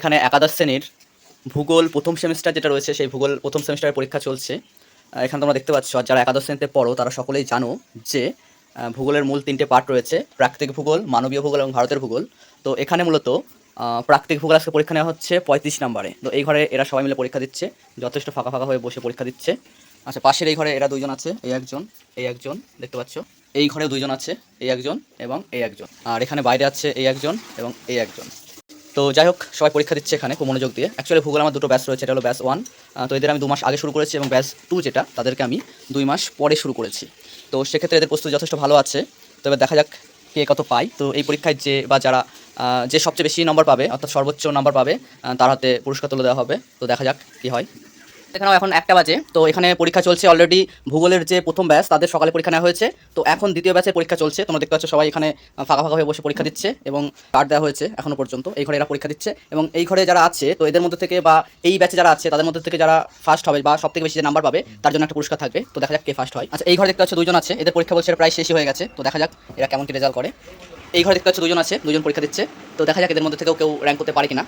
এখানে একাদশ শ্রেণীর ভূগোল প্রথম সেমিস্টার যেটা রয়েছে সেই ভূগোল প্রথম সেমিস্টারের পরীক্ষা চলছে। এখানে তোমরা দেখতে পাচ্ছ, আর যারা একাদশ শ্রেণীতে পড়ো তারা সকলেই জানো যে ভূগোলের মূল 3টে পার্ট রয়েছে, প্রাকৃতিক ভূগোল, মানবীয় ভূগোল এবং ভারতের ভূগোল। তো এখানে মূলত প্রাকৃতিক ভূগোল আজকে পরীক্ষা নেওয়া হচ্ছে 35 নম্বরে। তো এই ঘরে এরা সবাই মিলে পরীক্ষা দিচ্ছে, যথেষ্ট ফাঁকা ফাঁকা হয়ে বসে পরীক্ষা দিচ্ছে। আচ্ছা, পাশের এই ঘরে এরা দুইজন আছে, এই একজন দেখতে পাচ্ছ। এই ঘরেও দুইজন আছে, এই একজন এবং এই একজন। আর এখানে বাইরে আছে এই একজন এবং এই একজন। তো যাই হোক, সবাই পরীক্ষা দিচ্ছে এখানে খুব মনোযোগ দিয়ে। অ্যাকচুয়ালি ভূগোল আমার দুটো ব্যাচ রয়েছে, এটা হলো ব্যাচ 1। তো এদের আমি 2 মাস আগে শুরু করেছি, এবং ব্যাচ 2 যেটা তাদেরকে আমি 2 মাস পরে শুরু করেছি। তো সেক্ষেত্রে এদের প্রস্তুতি যথেষ্ট ভালো আছে। তো এবার দেখা যাক কে কত পায়। তো এই পরীক্ষায় যে সবচেয়ে বেশি নম্বর পাবে, অর্থাৎ সর্বোচ্চ নম্বর পাবে, তার হাতে পুরস্কার তুলে দেওয়া হবে। তো দেখা যাক কী হয়। এখানেও এখন 1টা বাজে। তো এখানে পরীক্ষা চলছে অলরেডি। ভূগোলের যে প্রথম ব্যাচ তাদের সকালে পরীক্ষা নেওয়া হয়েছে। তো এখন দ্বিতীয় ব্যাচের পরীক্ষা চলছে। তোমরা দেখতে পাচ্ছ সবাই এখানে ফাঁকা ফাঁকা হয়ে বসে পরীক্ষা দিচ্ছে, এবং কার্ড দেওয়া হয়েছে এখনো পর্যন্ত। এই ঘরে এরা পরীক্ষা দিচ্ছে, এবং এই ঘরে যারা আছে, তো এদের মধ্যে থেকে বা এই ব্যাচে যারা আছে তাদের মধ্যে থেকে যারা ফার্স্ট হবে বা সবথেকে বেশি যে নাম্বার পাবে তার জন্য একটা পুরস্কার থাকবে। তো দেখা যাক কে ফার্স্ট হয়। আচ্ছা, এই ঘরে দেখতে পাচ্ছ 2জন আছে, এদের পরীক্ষা বলছে প্রায় শেষই হয়ে গেছে। তো দেখা যাক এরা কেমন কি রেজাল্ট করে। এই ঘরে দেখতে পাচ্ছ 2জন আছে, 2জন পরীক্ষা দিচ্ছে। তো দেখা যাক এদের মধ্যে থেকেও কেউ র্যাঙ্ক করতে পারে কিনা।